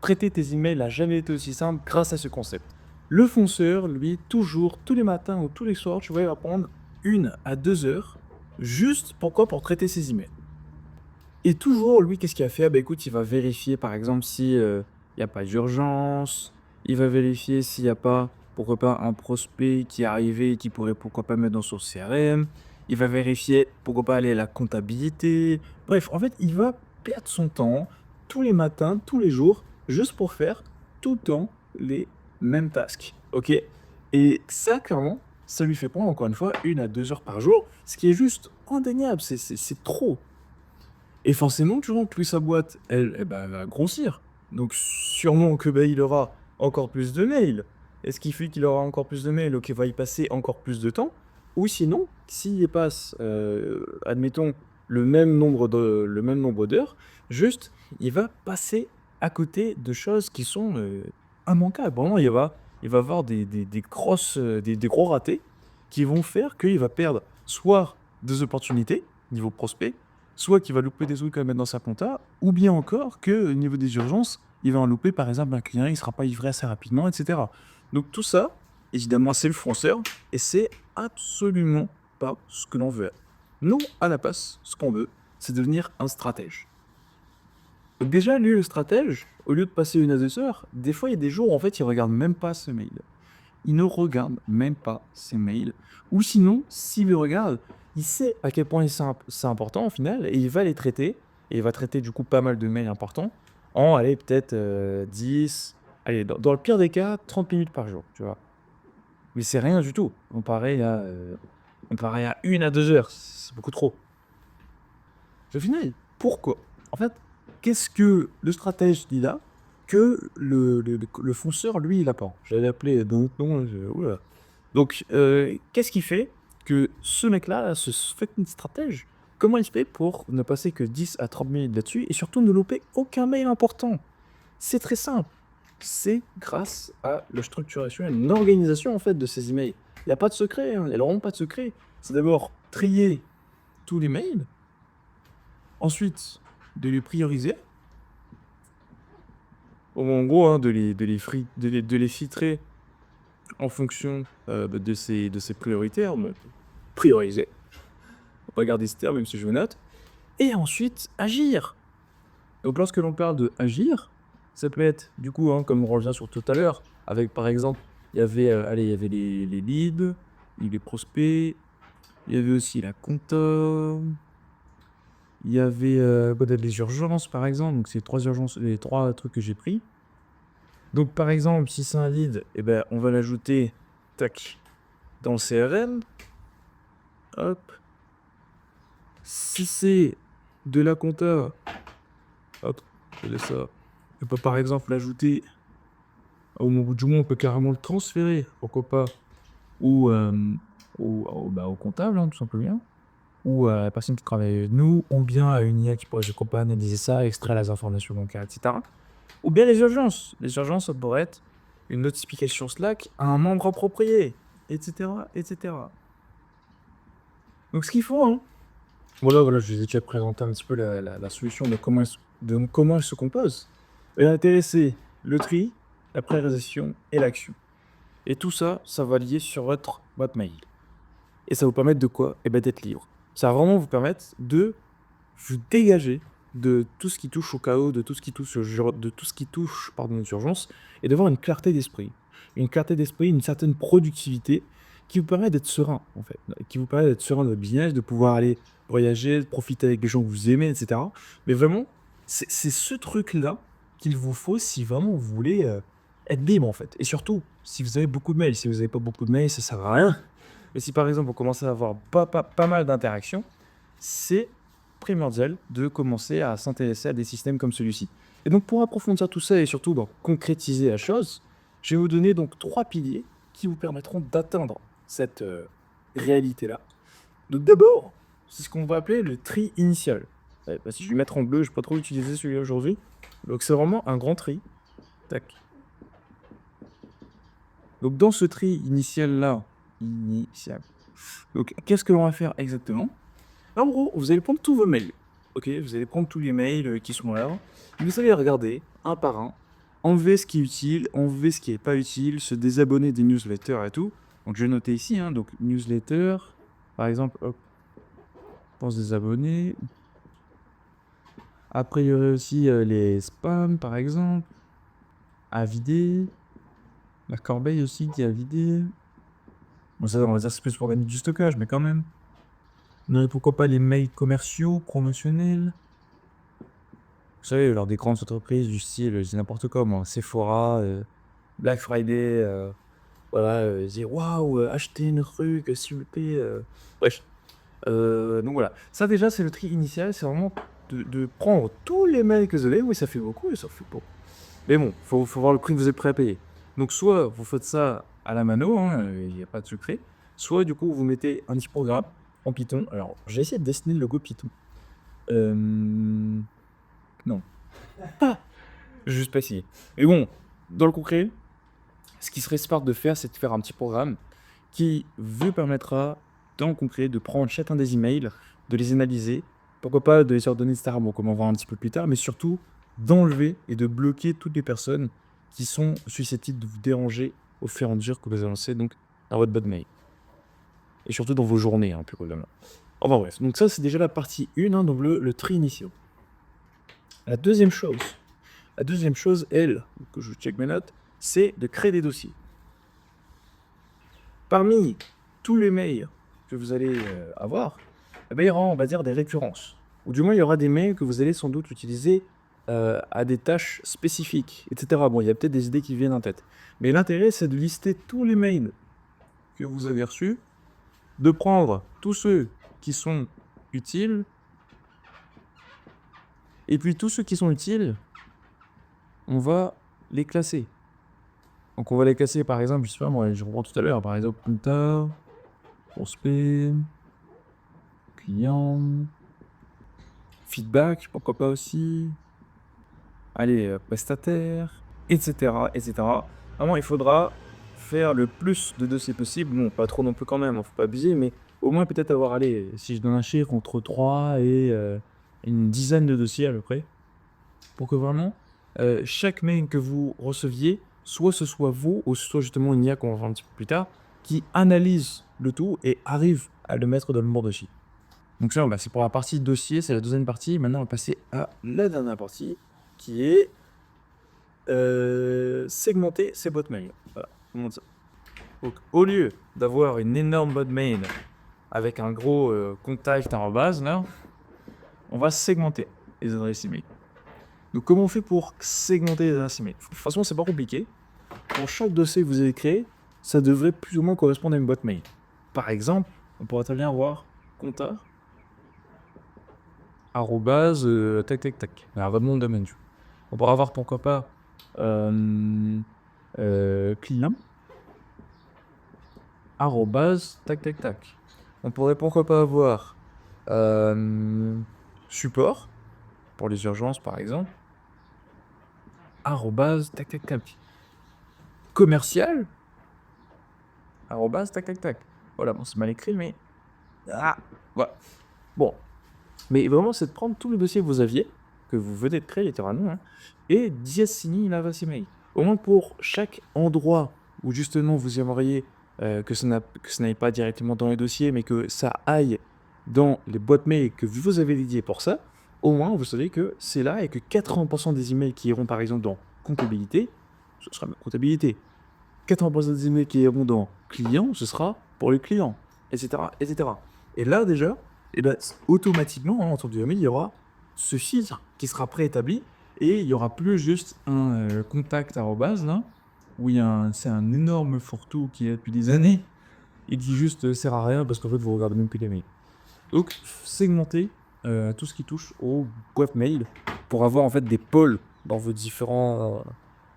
traiter tes emails n'a jamais été aussi simple grâce à ce concept. Le fonceur, lui, toujours, tous les matins ou tous les soirs, tu vois, il va prendre 1 à 2 heures, juste pourquoi? Pour traiter ses emails. Et toujours, lui, qu'est-ce qu'il va faire? Bah écoute, il va vérifier, par exemple, si il n'y a pas d'urgence, il va vérifier s'il n'y a pas, pourquoi pas, un prospect qui est arrivé et qui pourrait, pourquoi pas, mettre dans son CRM. Il va vérifier, pourquoi pas, aller à la comptabilité. Bref, en fait, il va perdre son temps tous les matins, tous les jours, juste pour faire tout le temps les mêmes tasks. Ok? Et ça, clairement, ça lui fait prendre, encore une fois, 1 à 2 heures par jour, ce qui est juste indéniable. C'est trop. Et forcément, tu vois, plus sa boîte, elle, bah, elle va grossir. Donc, sûrement que bah, il aura encore plus de mails. Et ce qui fait qu'il aura encore plus de mails, donc il va y passer encore plus de temps. Ou sinon, s'il y passe, admettons, le même nombre d'heures, juste, il va passer à côté de choses qui sont immanquables. Vraiment, il va avoir des gros ratés qui vont faire qu'il va perdre soit des opportunités, niveau prospect, soit qu'il va louper des trucs à mettre dans sa compta, ou bien encore que au niveau des urgences, il va en louper, par exemple, un client, il ne sera pas livré assez rapidement, etc. Donc tout ça, évidemment, c'est le fonceur, et c'est absolument pas ce que l'on veut. Nous, à la place, ce qu'on veut, c'est devenir un stratège. Donc déjà, lui, le stratège, au lieu de passer 1 à 2 heures, des fois, il y a des jours où, en fait, il regarde même pas ce mail. Il ne regarde même pas ses mails. Ou sinon, s'il les regarde, il sait à quel point c'est important au final, et il va les traiter, et il va traiter du coup pas mal de mails importants, en, allez, peut-être 10, allez, dans le pire des cas, 30 minutes par jour, tu vois. Mais c'est rien du tout, comparé à 1 à 2 heures, c'est beaucoup trop. Au final, pourquoi? En fait, qu'est-ce que le stratège dit là que le fonceur, lui, il apprend? J'allais l'appeler d'un autre nom, oula. Donc, qu'est-ce qui fait que ce mec-là, ce fucking stratège, comment il fait pour ne passer que 10 à 30 minutes là-dessus et surtout ne louper aucun mail important? C'est très simple. C'est grâce à la structuration et l'organisation en fait de ces emails. Il n'y a pas de secret, hein. Il n'y a vraiment pas de secret. C'est d'abord trier tous les mails, ensuite de les prioriser, en gros, hein, de les filtrer en fonction de ces prioritaires, prioriser. Faut pas garder ce terme, même si je le note. Et ensuite, agir. Donc, lorsque l'on parle de agir, ça peut être, du coup, hein, comme on revient sur tout à l'heure, avec par exemple, il y avait les leads, les prospects, il y avait aussi la compta, il y avait peut-être les urgences, par exemple. Donc, c'est les trois trucs que j'ai pris. Donc, par exemple, si c'est un lead, eh ben, on va l'ajouter, tac, dans le CRM. Hop. Si c'est de la compta, hop, je laisse ça. On peut par exemple l'ajouter, au bout du mois, on peut carrément le transférer, pourquoi pas, ou au comptable, hein, tout simplement, ou à la personne qui travaille avec nous, ou bien à une IA qui pourrait, je crois pas, analyser ça, extraire les informations bancaires, etc. Ou bien les urgences. Les urgences, ça pourrait être une notification Slack à un membre approprié, etc., etc. Donc ce qu'il faut, hein, voilà, je vous ai déjà présenté un petit peu la solution de comment elle se compose. Elle a intéressé le tri, la priorisation et l'action. Et tout ça, ça va lier sur votre boîte mail. Et ça vous permettre de quoi? Eh ben d'être libre. Ça va vraiment vous permettre de vous dégager de tout ce qui touche au chaos, de tout ce qui touche, de tout ce qui touche pardon, aux urgences, et d'avoir une clarté d'esprit. Une clarté d'esprit, une certaine productivité qui vous permet d'être serein, en fait. Qui vous permet d'être serein dans votre business, de pouvoir aller voyager, de profiter avec les gens que vous aimez, etc. Mais vraiment, c'est ce truc-là qu'il vous faut si vraiment vous voulez être libre, en fait. Et surtout, si vous avez beaucoup de mails. Si vous n'avez pas beaucoup de mails, ça sert à rien. Mais si par exemple, vous commencez à avoir pas mal d'interactions, c'est primordial de commencer à s'intéresser à des systèmes comme celui-ci. Et donc pour approfondir tout ça et surtout concrétiser la chose, je vais vous donner donc 3 piliers qui vous permettront d'atteindre cette réalité-là. Donc d'abord, c'est ce qu'on va appeler le tri initial. Si je vais mettre en bleu, je ne vais pas trop utiliser celui-là aujourd'hui. Donc c'est vraiment un grand tri. Tac. Donc dans ce tri initial-là, donc qu'est-ce que l'on va faire exactement? En gros, vous allez prendre tous vos mails. Ok, vous allez prendre tous les mails qui sont là. Et vous allez les regarder un par un enlever ce qui est utile, enlever ce qui n'est pas utile, se désabonner des newsletters et tout. Donc je vais noter ici, hein, donc newsletter, par exemple, hop, pour se désabonner. Après, il y aurait aussi les spams, par exemple, à vider. La corbeille aussi qui est à vider. Bon, ça, on va dire que c'est plus pour gagner du stockage, mais quand même. Non, et pourquoi pas les mails commerciaux, promotionnels. Vous savez, lors des grandes entreprises du style, je dis n'importe quoi, moi, Sephora, Black Friday, voilà, dire waouh, achetez une truc, s'il vous plaît. Bref. Donc voilà. Ça, déjà, c'est le tri initial, c'est vraiment de prendre tous les mails que vous avez. Oui, ça fait beaucoup et ça fait beaucoup. Mais bon, faut voir le prix que vous êtes prêt à payer. Donc, soit vous faites ça à la mano, il n'y a pas de secret, soit du coup, vous mettez un petit programme en Python. Alors, j'ai essayé de dessiner le logo Python. Non. J'ai juste pas essayé. Mais bon, dans le concret, ce qui serait smart de faire, c'est de faire un petit programme qui vous permettra, dans le concret, de prendre chacun des emails, de les analyser, pourquoi pas de les ordonner, etc. Bon, comme on va voir un petit peu plus tard, mais surtout d'enlever et de bloquer toutes les personnes qui sont susceptibles de vous déranger au fur et à mesure que vous avancez donc dans votre boîte mail. Et surtout dans vos journées, plus globalement. Enfin bref, donc ça c'est déjà la partie 1, donc le tri initial. La deuxième chose, elle, que je check mes notes, c'est de créer des dossiers. Parmi tous les mails que vous allez avoir, il y aura, on va dire, des récurrences. Ou du moins, il y aura des mails que vous allez sans doute utiliser à des tâches spécifiques, etc. Bon, il y a peut-être des idées qui viennent en tête. Mais l'intérêt, c'est de lister tous les mails que vous avez reçus, de prendre tous ceux qui sont utiles, et puis tous ceux qui sont utiles, on va les classer. Donc on va les classer, par exemple, je sais pas moi, je reprends tout à l'heure, par exemple, compta, prospect, client, feedback, pourquoi pas aussi, allez, prestataire, etc., etc. Vraiment, il faudra faire le plus de dossiers possible, bon, pas trop non plus quand même, faut pas abuser, mais au moins peut-être avoir, allez, si je donne un chiffre, entre 3 et une dizaine de dossiers à peu près, pour que vraiment, chaque mail que vous receviez, soit ce soit vous, ou ce soit justement une IA qu'on va voir un petit peu plus tard, qui analyse le tout et arrive à le mettre dans le bon dossier. Donc ça, c'est pour la partie dossier, c'est la deuxième partie. Maintenant, on va passer à la dernière partie, qui est segmenter ses boîtes mail. Voilà, on montre ça. Donc, au lieu d'avoir une énorme boîte mail avec un gros contact arrobase, là, on va segmenter les adresses email. Donc, comment on fait pour segmenter les adresses email? De toute façon, c'est pas compliqué. Pour chaque dossier que vous avez créé, ça devrait plus ou moins correspondre à une boîte mail. Par exemple, on pourrait très bien avoir compta arrobase tac tac tac. Alors, votre nom de domaine. On pourra avoir pourquoi pas client arrobase tac tac tac. On pourrait pourquoi pas avoir support pour les urgences par exemple arrobase tac tac tac. Commercial arrobase tac tac tac. Voilà, bon c'est mal écrit mais voilà. Bon, mais vraiment c'est de prendre tous les dossiers que vous aviez, que vous venez de créer littéralement, et d'y assigner une adresse email. Au moins pour chaque endroit où justement vous aimeriez que ça n'aille pas directement dans les dossiers, mais que ça aille dans les boîtes mail que vous avez dédiées pour ça, au moins vous savez que c'est là et que 80% des emails qui iront par exemple dans comptabilité, ce sera comptabilité. 80% des emails qui iront dans client, ce sera pour les clients, etc. etc. Et là déjà, automatiquement, en temps de email, il y aura ce filtre qui sera préétabli et il n'y aura plus juste un contact arrobase là, où c'est un énorme fourre-tout qui est depuis des années et qui juste sert à rien parce qu'en fait vous regardez même plus les mails. Donc segmenter tout ce qui touche aux boîtes mail pour avoir en fait des pôles dans vos différents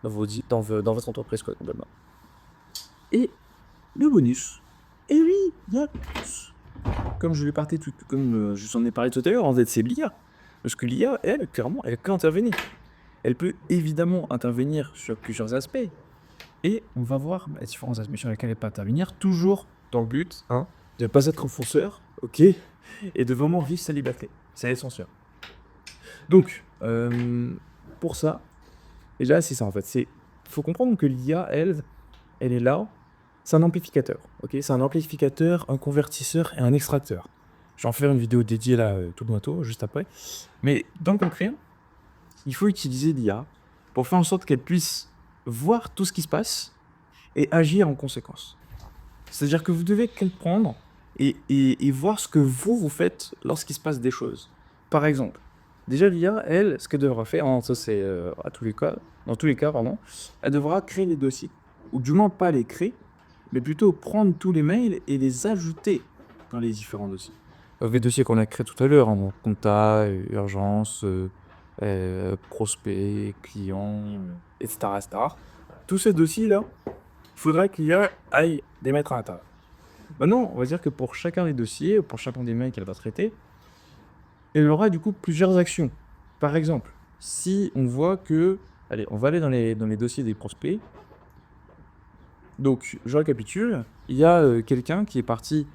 dans votre entreprise quoi, complètement. Et le bonus, et oui, il y a comme je vous en ai parlé tout à l'heure, en fait c'est l'IA. Parce que l'IA, elle, clairement, elle peut intervenir. Elle peut évidemment intervenir sur plusieurs aspects. Et on va voir les différents aspects sur lesquels elle peut intervenir, toujours dans le but de ne pas être fonceur, ok, et de vraiment vivre sa liberté. C'est essentiel. Donc, pour ça, Déjà, c'est ça en fait. Faut comprendre que l'IA, elle est là. C'est un amplificateur. Ok, c'est un amplificateur, un convertisseur et un extracteur. Je vais en faire une vidéo dédiée là, tout bientôt, juste après. Mais dans le concret, il faut utiliser l'IA pour faire en sorte qu'elle puisse voir tout ce qui se passe et agir en conséquence. C'est-à-dire que vous devez comprendre et voir ce que vous faites lorsqu'il se passe des choses. Par exemple, déjà l'IA, elle, ce qu'elle devra faire, hein, ça c'est dans tous les cas, pardon, elle devra créer les dossiers. Ou du moins pas les créer, mais plutôt prendre tous les mails et les ajouter dans les différents dossiers. Les dossiers qu'on a créés tout à l'heure, hein, donc compta, urgence, prospect, client, etc., etc. Tous ces dossiers-là, il faudrait qu'il y aille les mettre à l'intérieur. Maintenant, on va dire que pour chacun des dossiers, pour chacun des mails qu'elle va traiter, elle aura du coup plusieurs actions. Par exemple, si on voit que... Allez, on va aller dans les dossiers des prospects. Donc, je récapitule. Il y a quelqu'un qui est parti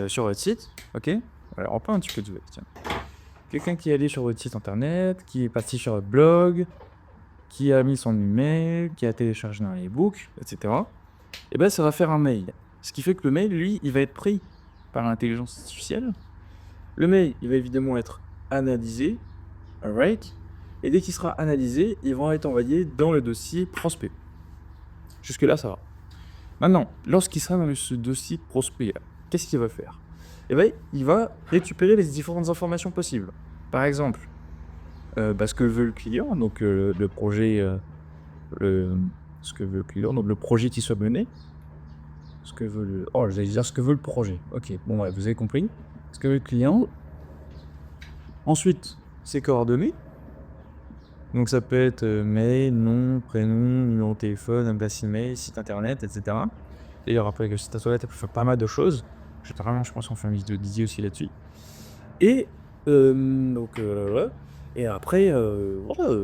sur votre site, ok? Alors, on peut un petit peu de web, tiens. Quelqu'un qui est allé sur votre site internet, qui est parti sur votre blog, qui a mis son email, qui a téléchargé un e-book, etc. Et ben, ça va faire un mail. Ce qui fait que le mail, lui, il va être pris par l'intelligence artificielle. Le mail, il va évidemment être analysé, alright? Et dès qu'il sera analysé, ils vont être envoyés dans le dossier prospect. Jusque-là, ça va. Maintenant, lorsqu'il sera dans ce dossier prospect, qu'est-ce qu'il va faire? Eh bien, il va récupérer les différentes informations possibles. Par exemple, ce que veut le client, donc le projet, ce que veut le client, donc le projet qui soit mené. Ce que veut le... Oh, j'allais dire ce que veut le projet. Ok, bon, ouais, vous avez compris. Ce que veut le client. Ensuite, ses coordonnées. Donc ça peut être mail, nom, prénom, numéro de téléphone, adresse email, site internet, etc. D'ailleurs, après que le site internet, elle peut faire pas mal de choses. Je pense qu'on fait une vidéo dédiée aussi là-dessus. Et voilà. Et après, voilà,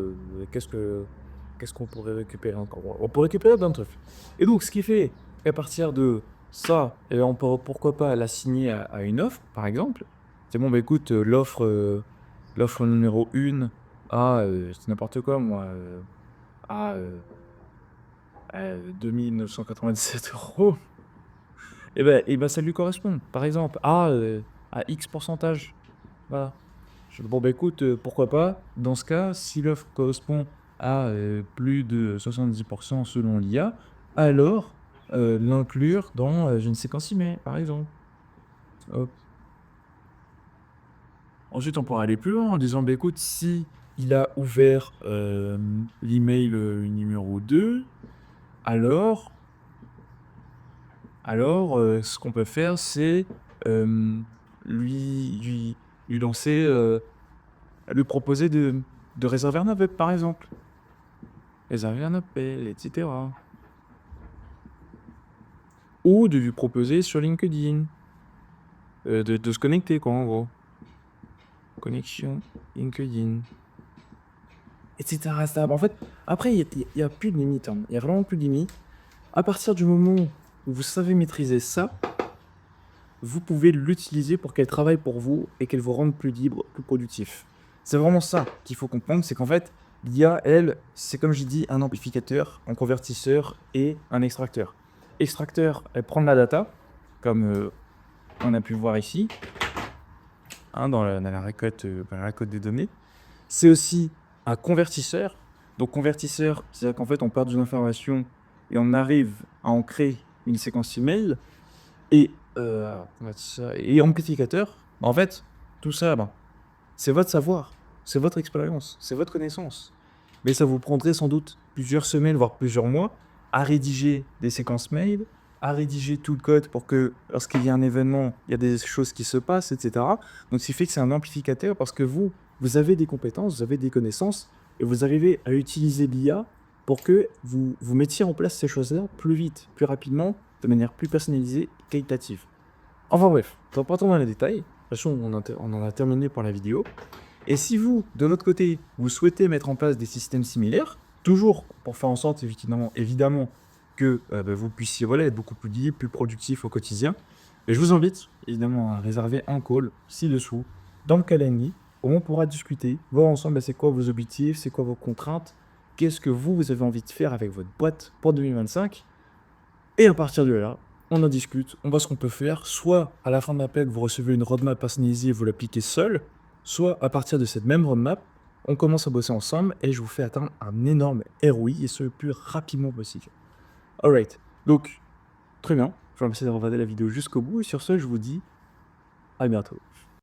qu'est-ce qu'on pourrait récupérer encore? On peut récupérer plein de trucs. Et donc, ce qui fait qu'à partir de ça, et on peut pourquoi pas l'assigner à une offre, par exemple. C'est bon, bah écoute, l'offre numéro 1 à, c'est n'importe quoi, moi, à 2997 €. Et ben ça lui correspond. Par exemple, à X pourcentage. Voilà. Bon, bah écoute, pourquoi pas. Dans ce cas, si l'offre correspond à plus de 70% selon l'IA, alors l'inclure dans une séquence email, par exemple. Hop. Ensuite, on pourra aller plus loin en disant, bah écoute, si il a ouvert l'email numéro 2, alors ce qu'on peut faire, c'est euh, lui, lui, lui lancer, lui proposer de réserver un appel, par exemple. Réserver un appel, etc. Ou de lui proposer sur LinkedIn. De se connecter, quoi, en gros. Connexion, LinkedIn, etc. etc. En fait, après, il y a plus de limite. Il y a vraiment plus de limite. À partir du moment où vous savez maîtriser ça, vous pouvez l'utiliser pour qu'elle travaille pour vous et qu'elle vous rende plus libre, plus productif. C'est vraiment ça qu'il faut comprendre, c'est qu'en fait, l'IA, elle, c'est comme j'ai dit, un amplificateur, un convertisseur et un extracteur. Extracteur, elle prend de la data, comme on a pu le voir ici, hein, dans la récolte des données. C'est aussi un convertisseur. Donc convertisseur, c'est-à-dire qu'en fait, on part d'une information et on arrive à en créer une séquence email. Et, et amplificateur, en fait, tout ça, c'est votre savoir, c'est votre expérience, c'est votre connaissance. Mais ça vous prendrait sans doute plusieurs semaines, voire plusieurs mois, à rédiger des séquences mail, à rédiger tout le code pour que lorsqu'il y a un événement, il y a des choses qui se passent, etc. Donc, ce qui fait que c'est un amplificateur parce que vous avez des compétences, vous avez des connaissances et vous arrivez à utiliser l'IA pour que vous mettiez en place ces choses-là plus vite, plus rapidement, de manière plus personnalisée, qualitative. Enfin bref, sans pas trop dans les détails, de toute façon on en a terminé pour la vidéo. Et si vous, de l'autre côté, vous souhaitez mettre en place des systèmes similaires, toujours pour faire en sorte évidemment que vous puissiez être beaucoup plus libre, plus productif au quotidien, et je vous invite évidemment à réserver un call ci-dessous dans le calendrier où on pourra discuter, voir ensemble c'est quoi vos objectifs, c'est quoi vos contraintes, qu'est-ce que vous avez envie de faire avec votre boîte pour 2025. Et à partir de là, on en discute, on voit ce qu'on peut faire. Soit à la fin de l'appel, vous recevez une roadmap personnalisée et vous l'appliquez seul, soit à partir de cette même roadmap, on commence à bosser ensemble et je vous fais atteindre un énorme ROI et ce le plus rapidement possible. Alright, donc très bien, je vais essayer de regarder la vidéo jusqu'au bout et sur ce, je vous dis à bientôt.